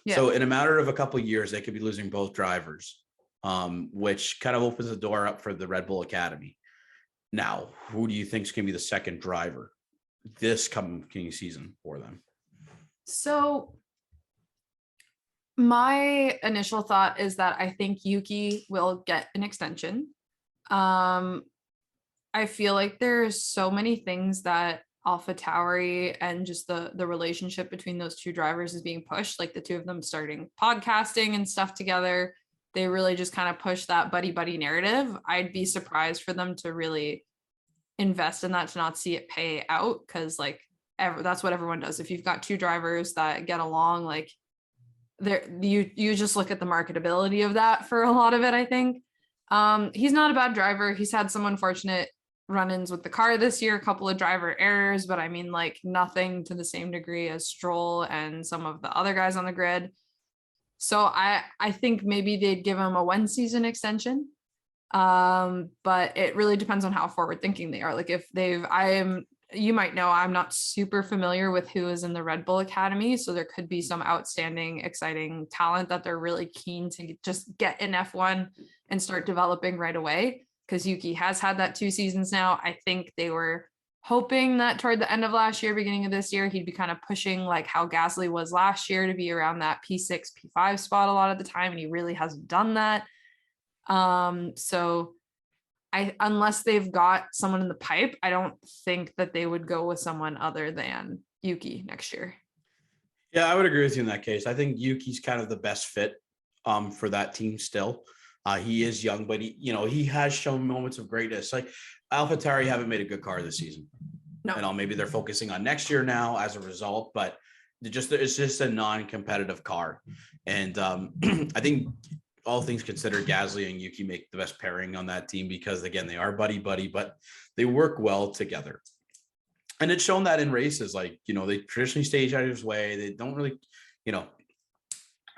Yeah. So in a matter of a couple of years, they could be losing both drivers, which kind of opens the door up for the Red Bull Academy. Now, who do you think is going to be the second driver this coming season for them? So my initial thought is that I think Yuki will get an extension. I feel like there's so many things that AlphaTauri and just the relationship between those two drivers is being pushed, like the two of them starting podcasting and stuff together. They really just kind of push that buddy narrative. I'd be surprised for them to really invest in that, to not see it pay out, because like that's what everyone does. If you've got two drivers that get along, like you just look at the marketability of that for a lot of it. I think he's not a bad driver. He's had some unfortunate run-ins with the car this year, a couple of driver errors, but I mean, like nothing to the same degree as Stroll and some of the other guys on the grid. So I think maybe they'd give him a 1-season extension. But it really depends on how forward thinking they are. Like if you might know, I'm not super familiar with who is in the Red Bull Academy. So there could be some outstanding, exciting talent that they're really keen to just get in F1 and start developing right away. Because Yuki has had that 2 seasons now. I think they were hoping that toward the end of last year, beginning of this year, he'd be kind of pushing like how Gasly was last year to be around that P6, P5 spot a lot of the time. And he really hasn't done that. So unless they've got someone in the pipe, I don't think that they would go with someone other than Yuki next year. Yeah, I would agree with you in that case. I think Yuki's kind of the best fit for that team still. He is young, but he has shown moments of greatness. Like AlphaTauri haven't made a good car this season. No. Maybe they're focusing on next year now as a result, but it's just a non-competitive car. And I think all things considered, Gasly and Yuki make the best pairing on that team because, again, they are buddy, but they work well together. And it's shown that in races, like, they traditionally stay each other's way. They don't really, they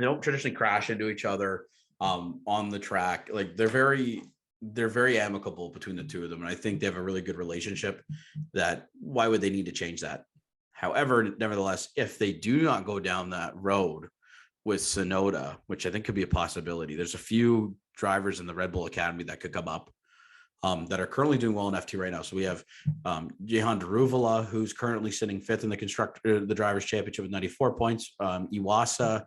don't traditionally crash into each other on the track. Like they're very amicable between the two of them. And I think they have a really good relationship. That why would they need to change that? However, nevertheless, if they do not go down that road with Tsunoda, which I think could be a possibility, there's a few drivers in the Red Bull Academy that could come up that are currently doing well in F2 right now. So we have Jehan Daruvala, who's currently sitting fifth in the Drivers' Championship with 94 points. Iwasa,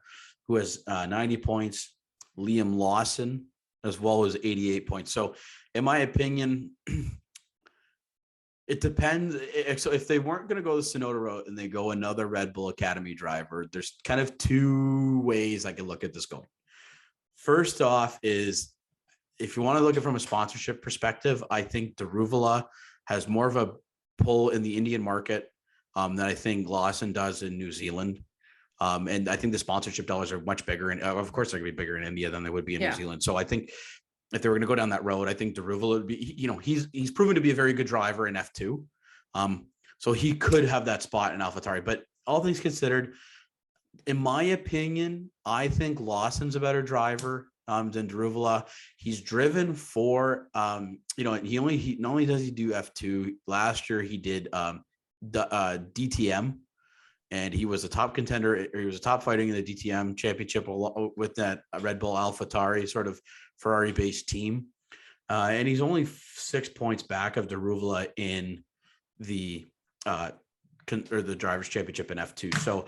who has 90 points. Liam Lawson, as well as 88 points. So in my opinion, it depends. So if they weren't going to go the Tsunoda route and they go another Red Bull Academy driver, there's kind of two ways I can look at this going. First off is, if you want to look at it from a sponsorship perspective, I think Daruvala has more of a pull in the Indian market than I think Lawson does in New Zealand. And I think the sponsorship dollars are much bigger. And of course, they're going to be bigger in India than they would be in New Zealand. So I think if they were going to go down that road, I think Daruvala would be, he's proven to be a very good driver in F2. So he could have that spot in AlphaTauri. But all things considered, in my opinion, I think Lawson's a better driver than Daruvala. He's driven for, not only does he do F2, last year he did DTM. And he was a top contender, or he was a top fighting in the DTM championship with that Red Bull AlphaTauri sort of Ferrari-based team. And he's only 6 points back of Daruvala in the Drivers' Championship in F2. So,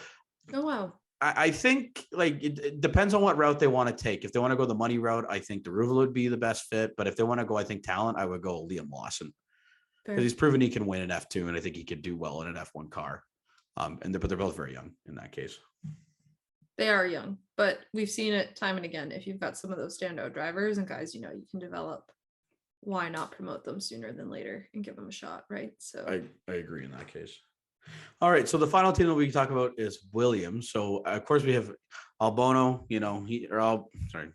oh wow, I think it depends on what route they want to take. If they want to go the money route, I think Daruvala would be the best fit. But if they want to go, I think talent, I would go Liam Lawson because he's proven he can win in F2, and I think he could do well in an F1 car. But they're both very young in that case. They are young, but we've seen it time and again. If you've got some of those standout drivers and guys, you can develop, why not promote them sooner than later and give them a shot, right? So I agree in that case. All right, so the final team that we can talk about is Williams. So of course we have Albono.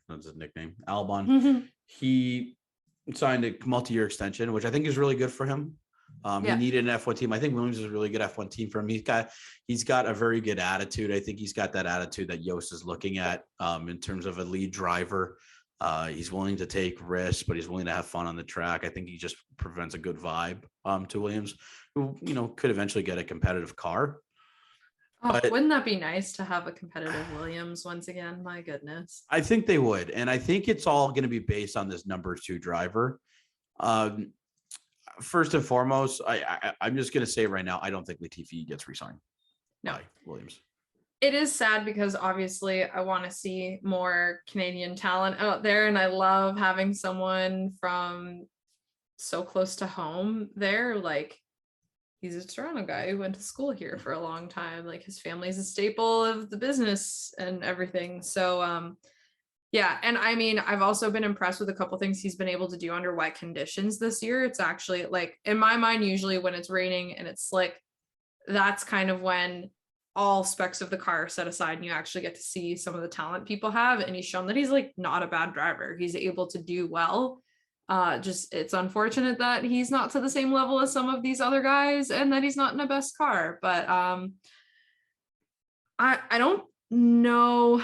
That's his nickname, Albon. He signed a multi-year extension, which I think is really good for him. He needed an F1 team. I think Williams is a really good F1 team for him. He's got a very good attitude. I think he's got that attitude that Yost is looking at in terms of a lead driver. He's willing to take risks, but he's willing to have fun on the track. I think he just prevents a good vibe to Williams, who could eventually get a competitive car. But wouldn't that be nice to have a competitive Williams once again? My goodness. I think they would, and I think it's all going to be based on this number 2 driver. First and foremost, I'm just going to say right now, I don't think Latifi gets re-signed by Williams. It is sad because obviously I want to see more Canadian talent out there. And I love having someone from so close to home there. Like, he's a Toronto guy who went to school here for a long time. Like, his family's a staple of the business and everything. So, yeah. And I mean, I've also been impressed with a couple things he's been able to do under wet conditions this year. It's actually, like, in my mind, usually when it's raining and it's slick, that's kind of when all specs of the car are set aside and you actually get to see some of the talent people have. And he's shown that he's like not a bad driver. He's able to do well. Just it's unfortunate that he's not to the same level as some of these other guys and that he's not in a best car. But I don't know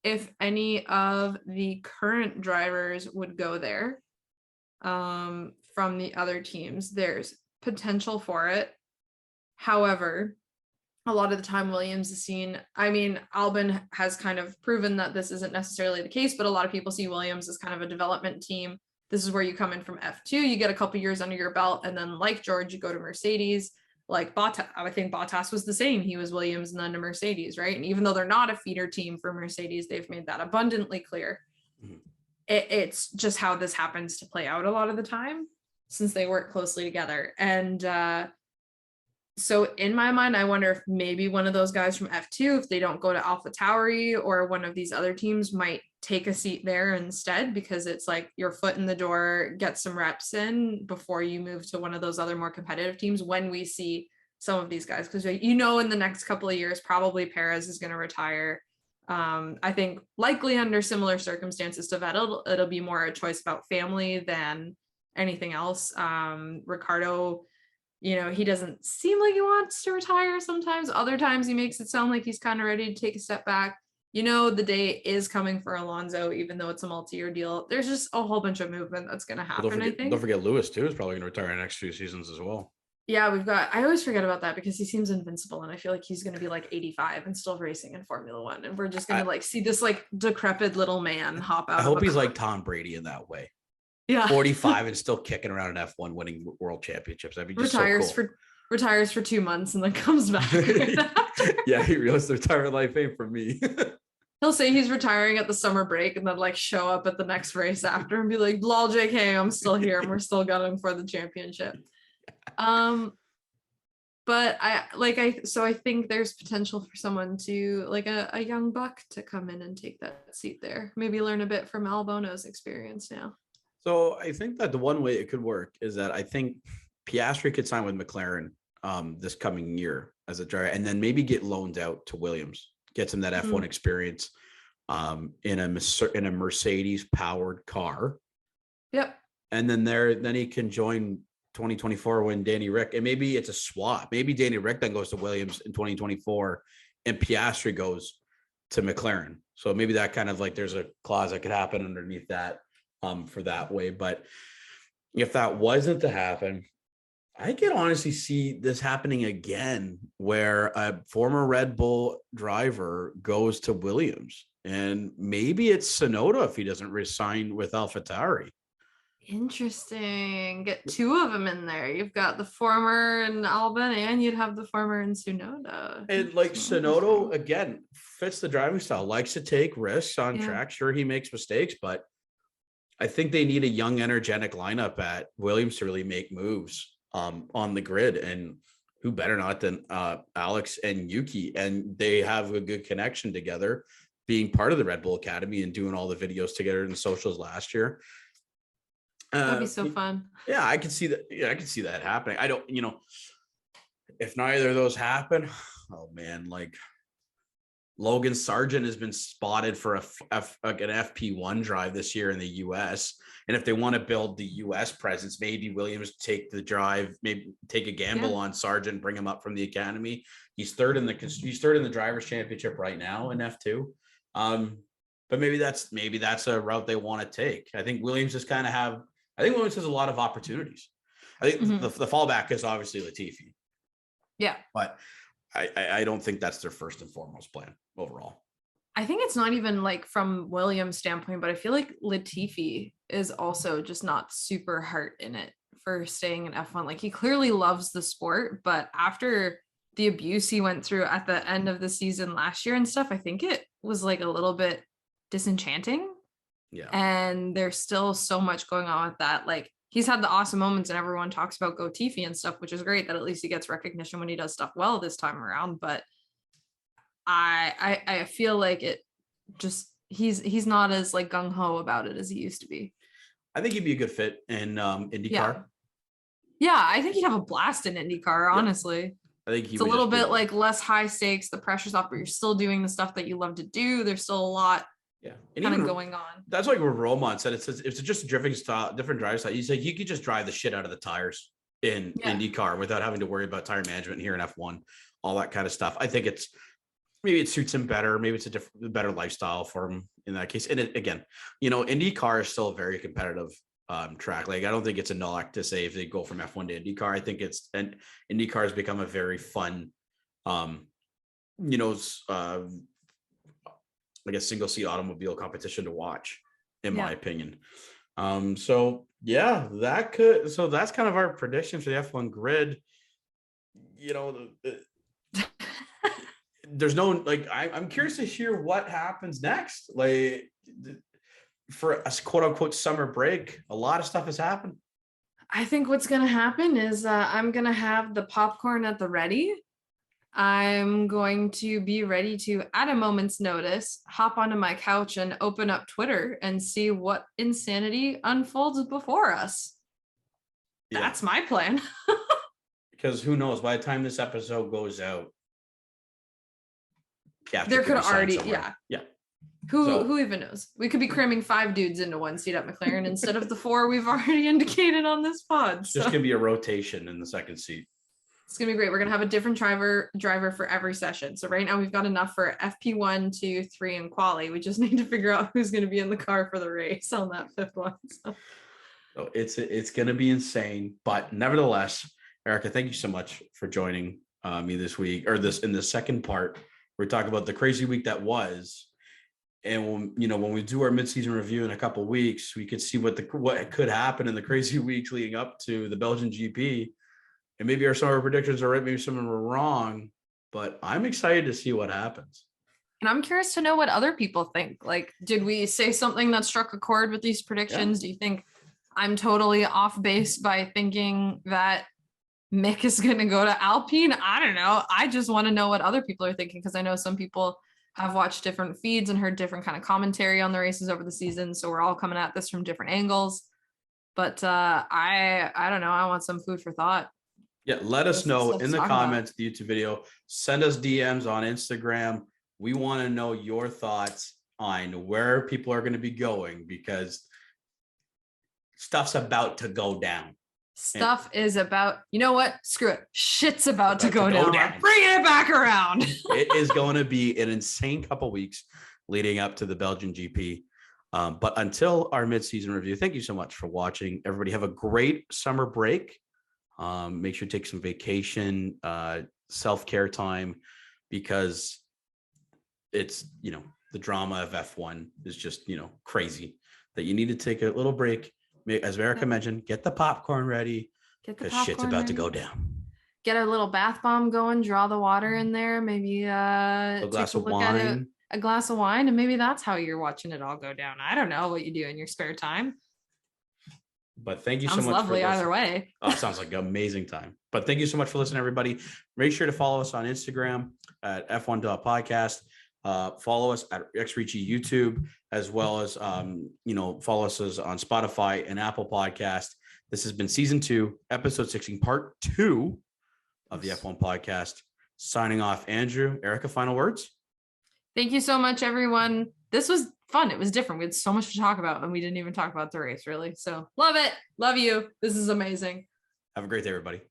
if any of the current drivers would go there from the other teams. There's potential for it. However, a lot of the time Williams is seen, I mean, Albon has kind of proven that this isn't necessarily the case, but a lot of people see Williams as kind of a development team. This is where you come in from F2, you get a couple years under your belt, and then like George, you go to Mercedes. Like Bottas, I think Bottas was the same. He was Williams and then to Mercedes, right? And even though they're not a feeder team for Mercedes, they've made that abundantly clear. Mm-hmm. It's just how this happens to play out a lot of the time since they work closely together. And So in my mind, I wonder if maybe one of those guys from F2, if they don't go to AlphaTauri or one of these other teams, might take a seat there instead, because it's like your foot in the door, get some reps in before you move to one of those other more competitive teams when we see some of these guys. Because in the next couple of years, probably Perez is going to retire. I think likely under similar circumstances to Vettel, it'll be more a choice about family than anything else. Ricardo, he doesn't seem like he wants to retire sometimes. Other times he makes it sound like he's kind of ready to take a step back. The day is coming for Alonso, even though it's a multi-year deal. There's just a whole bunch of movement that's going to happen, I think. Don't forget Lewis, too, is probably going to retire in the next few seasons as well. Yeah, I always forget about that because he seems invincible, and I feel like he's going to be like 85 and still racing in Formula One. And we're just going to see this like decrepit little man hop out. I hope he's like Tom Brady in that way. Yeah. 45 and still kicking around in F1, winning world championships. That'd be just retires for 2 months and then comes back. Yeah, he realized the retirement life ain't for me. He'll say he's retiring at the summer break and then like show up at the next race after and be like, lol, JK, I'm still here and we're still gunning for the championship. But I think there's potential for someone to like a young buck to come in and take that seat there. Maybe learn a bit from Albon's experience now. So I think that the one way it could work is that I think Piastri could sign with McLaren this coming year as a driver, and then maybe get loaned out to Williams, gets him that F1 experience in a Mercedes powered car. Yep. And then he can join 2024 when Danny Rick, and maybe it's a swap. Maybe Danny Rick then goes to Williams in 2024 and Piastri goes to McLaren. So maybe that kind of like there's a clause that could happen underneath that for that way. But if that wasn't to happen, I could honestly see this happening again, where a former Red Bull driver goes to Williams, and maybe it's Tsunoda if he doesn't resign with AlphaTauri. Interesting. Get two of them in there. You've got the former in Albon, and you'd have the former in Tsunoda. And like Tsunoda again fits the driving style, likes to take risks on track. Sure, he makes mistakes, but I think they need a young, energetic lineup at Williams to really make moves on the grid. And who better not than Alex and Yuki? And they have a good connection together, being part of the Red Bull Academy and doing all the videos together in the socials last year. That'd be so fun. Yeah, I could see that. Yeah, I could see that happening. I don't, if neither of those happen, oh man, like Logan Sargent has been spotted for an FP1 drive this year in the US. And if they want to build the US presence, maybe Williams take the drive, maybe take a gamble on Sargent, bring him up from the academy. He's third in the drivers championship right now in F2. But maybe that's a route they want to take. I think Williams has a lot of opportunities. I think the fallback is obviously Latifi. Yeah. But I don't think that's their first and foremost plan overall. I think it's not even like from Williams' standpoint, but I feel like Latifi is also just not super heart in it for staying in F1. Like he clearly loves the sport, but after the abuse he went through at the end of the season last year and stuff, I think it was like a little bit disenchanting. Yeah. And there's still so much going on with that. Like he's had the awesome moments and everyone talks about Latifi and stuff, which is great that at least he gets recognition when he does stuff well this time around. But I feel like it just, he's not as like gung-ho about it as he used to be. I think he'd be a good fit in IndyCar. Yeah, I think he'd have a blast in IndyCar, honestly. I think it's a little bit like less high stakes, the pressure's off, but you're still doing the stuff that you love to do. There's still a lot kind of going on. That's like what Roman said. It's just a drifting style, different drive style. He's like, you could just drive the shit out of the tires in IndyCar without having to worry about tire management here in F1, all that kind of stuff. I think maybe it suits him better. Maybe it's a better lifestyle for him in that case. And again, IndyCar is still a very competitive track. Like I don't think it's a knock to say if they go from F1 to IndyCar. I think IndyCar has become a very fun, like a single seat automobile competition to watch, in my opinion. So that's kind of our prediction for the F1 grid. There's no, like, I'm curious to hear what happens next. Like for a quote unquote summer break, a lot of stuff has happened. I think what's going to happen is I'm going to have the popcorn at the ready. I'm going to be ready to, at a moment's notice, hop onto my couch and open up Twitter and see what insanity unfolds before us. Yeah. That's my plan. Because who knows, by the time this episode goes out, Piastri there could already, yeah. Who even knows? We could be cramming 5 dudes into one seat at McLaren instead of the 4 we've already indicated on this pod. So. There's going to be a rotation in the second seat. It's going to be great. We're going to have a different driver for every session. So right now we've got enough for FP1, 2, 3, and quali. We just need to figure out who's going to be in the car for the race on that 5th one. So it's going to be insane. But nevertheless, Erica, thank you so much for joining me this week, or in the second part. We're talking about the crazy week that was. And when we do our mid-season review in a couple of weeks, we could see what could happen in the crazy weeks leading up to the Belgian GP. And maybe some of our predictions are right, maybe some of them are wrong, but I'm excited to see what happens. And I'm curious to know what other people think. Like, did we say something that struck a chord with these predictions? Yeah. Do you think I'm totally off base by thinking that Mick is going to go to Alpine? I don't know. I just want to know what other people are thinking, because I know some people have watched different feeds and heard different kind of commentary on the races over the season. So we're all coming at this from different angles. But I don't know. I want some food for thought. Yeah, let us know in the comments of the YouTube video. Send us DMs on Instagram. We want to know your thoughts on where people are going to be going, because stuff's about to go down. Stuff is about, you know what? Screw it. Shit's about to go down. Bringing it back around. It is going to be an insane couple weeks leading up to the Belgian GP. But until our mid-season review, thank you so much for watching. Everybody have a great summer break. Make sure to take some vacation, self-care time, because it's, the drama of F1 is just, crazy, that you need to take a little break. As Erica mentioned, get the popcorn ready, because shit's about to go down. Get a little bath bomb going, draw the water in there, maybe a glass of wine. A glass of wine, and maybe that's how you're watching it all go down. I don't know what you do in your spare time. But thank you so much. Sounds lovely either way. Oh, it sounds like an amazing time. But thank you so much for listening, everybody. Make sure to follow us on Instagram at F1.podcast. Follow us at XReachy YouTube, as well as follow us on Spotify and Apple Podcast. This has been season 2, episode 16, part 2 of the F1 podcast. Signing off, Andrew. Erica, final words. Thank you so much, everyone. This was fun. It was different. We had so much to talk about, and we didn't even talk about the race, really. So love it. Love you. This is amazing. Have a great day, everybody.